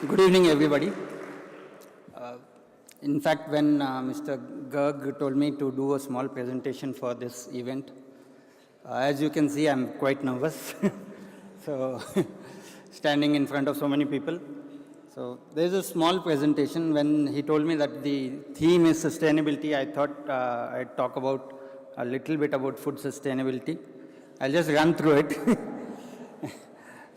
Good evening, everybody. In fact, when Mr. Garg told me to do a small presentation for this event, as you can see, I'm quite nervous. So, standing in front of so many people. So, there's a small presentation. When he told me that the theme is sustainability, I thought I'd talk about a little bit about food sustainability. I'll just run through it.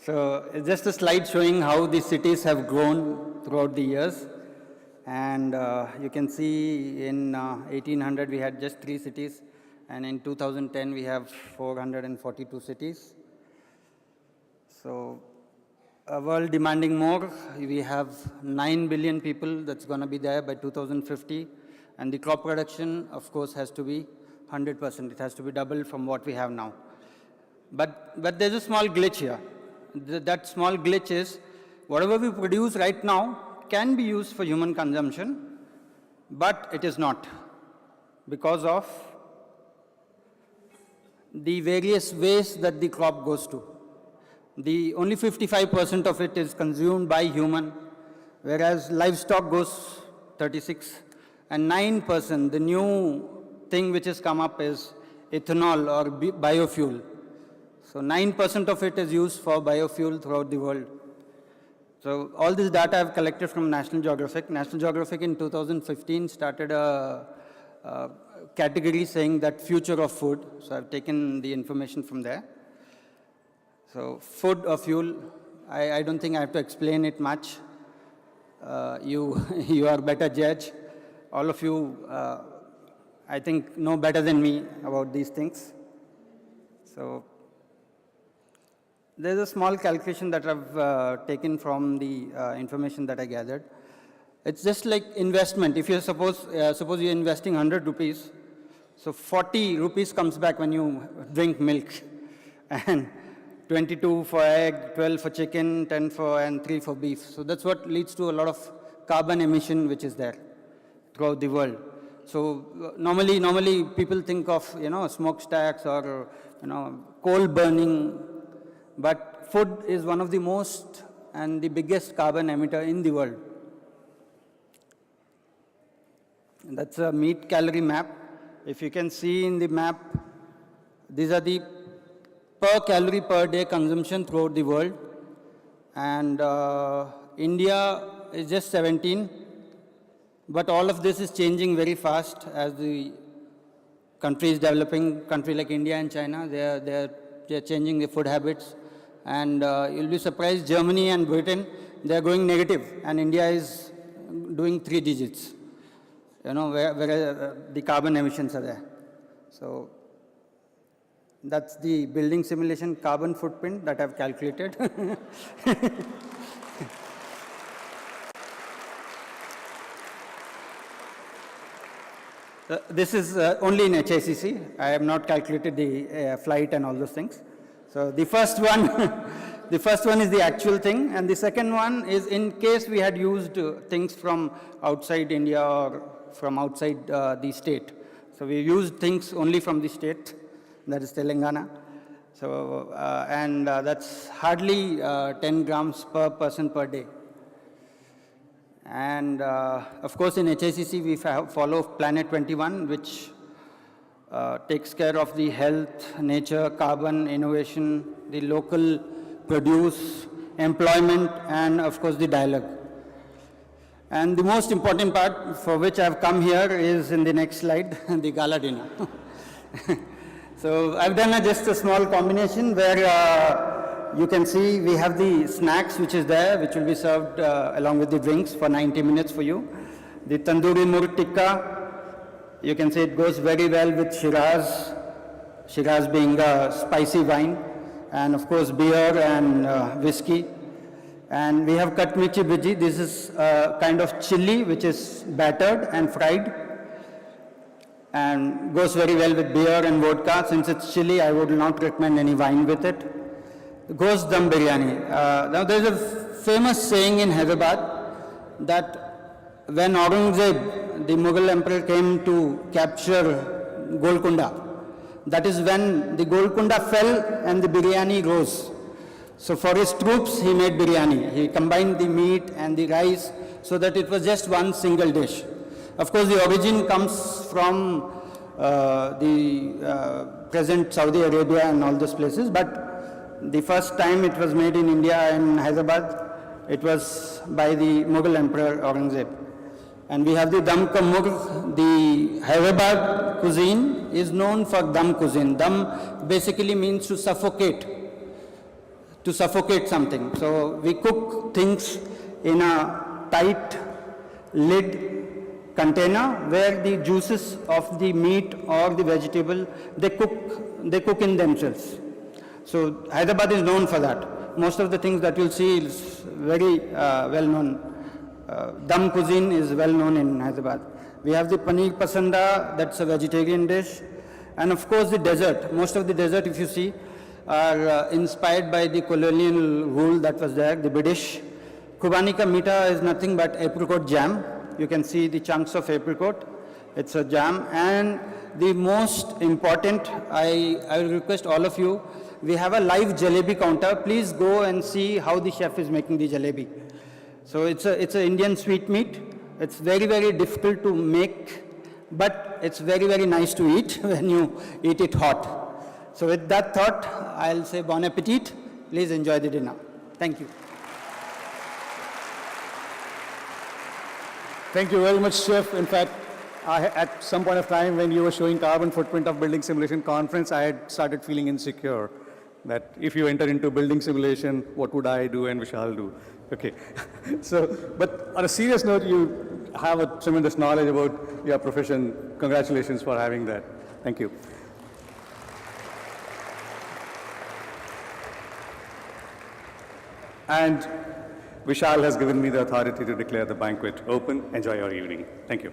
So it's just a slide showing how the cities have grown throughout the years. And you can see in 1800 we had just 3 cities, and in 2010 we have 442 cities. So a world demanding more, we have 9 billion people that's going to be there by 2050, and the crop production, of course, has to be 100%. It has to be double from what we have now. But there's a small glitch here. That small glitch is whatever we produce right now can be used for human consumption, but it is not because of the various ways that the crop goes to. Only 55% of it is consumed by human, whereas livestock goes 36, and 9%, the new thing which has come up is ethanol or biofuel. So 9% of it is used for biofuel throughout the world. So all this data I've collected from National Geographic. National Geographic in 2015 started a category saying that future of food. So I've taken the information from there. So food or fuel, I don't think I have to explain it much. You are better judge. All of you, I think, know better than me about these things. So there's a small calculation that I've taken from the information that I gathered. It's just like investment. If you suppose you're investing 100 rupees, so 40 rupees comes back when you drink milk, and 22 for egg, 12 for chicken, 10 for, and 3 for beef. So that's what leads to a lot of carbon emission which is there throughout the world. So normally people think of, smokestacks or, coal burning. But food is one of the most and the biggest carbon emitter in the world. And that's a meat calorie map. If you can see in the map, these are the per calorie per day consumption throughout the world. And India is just 17. But all of this is changing very fast as the country is developing. Country like India and China, they're changing their food habits. And you'll be surprised, Germany and Britain, they're going negative, and India is doing 3 digits, where the carbon emissions are there. So that's the building simulation carbon footprint that I've calculated. This is only in HICC. I have not calculated the flight and all those things. So the first one, is the actual thing, and the second one is in case we had used things from outside India or from outside the state. So we used things only from the state, that is Telangana. So and that's hardly 10 grams per person per day. And of course, in HICC we follow Planet 21, which takes care of the health, nature, carbon, innovation, the local produce, employment, and of course the dialogue. And the most important part for which I've come here is in the next slide, the gala dinner. So I've done just a small combination where you can see we have the snacks which is there, which will be served along with the drinks for 90 minutes for you. The tandoori murg tikka, you can say it goes very well with Shiraz, Shiraz being a spicy wine, and of course beer and whiskey. And we have katmichi bhiji. This is a kind of chili which is battered and fried, and goes very well with beer and vodka. Since it's chili, I would not recommend any wine with it. Ghost dum biryani. Now there's a famous saying in Hyderabad that when Aurangzeb, the Mughal emperor, came to capture Golconda, that is when the Golconda fell and the biryani rose. So for his troops, he made biryani. He combined the meat and the rice so that it was just one single dish. Of course, the origin comes from the present Saudi Arabia and all those places, but the first time it was made in India in Hyderabad, it was by the Mughal Emperor Aurangzeb. And we have the dum ka murg. The Hyderabad cuisine is known for dum cuisine. Dum basically means to suffocate something. So we cook things in a tight lid container where the juices of the meat or the vegetable, they cook in themselves. So Hyderabad is known for that. Most of the things that you'll see is very well known. Dum cuisine is well known in Hyderabad. We have the paneer pasanda, that's a vegetarian dish. And of course the dessert. Most of the dessert, if you see, are inspired by the colonial rule that was there, the British. Khubani ka meeta is nothing but apricot jam. You can see the chunks of apricot. It's a jam. And the most important, I will request all of you, we have a live jalebi counter. Please go and see how the chef is making the jalebi. So it's an Indian sweetmeat. It's very, very difficult to make, but it's very, very nice to eat when you eat it hot. So with that thought, I'll say bon appetit. Please enjoy the dinner. Thank you. Thank you very much, Chef. In fact, at some point of time when you were showing carbon footprint of building simulation conference, I had started feeling insecure that if you enter into building simulation, what would I do and Vishal do? Okay. But on a serious note, you have a tremendous knowledge about your profession. Congratulations for having that. Thank you. And Vishal has given me the authority to declare the banquet open. Enjoy your evening. Thank you.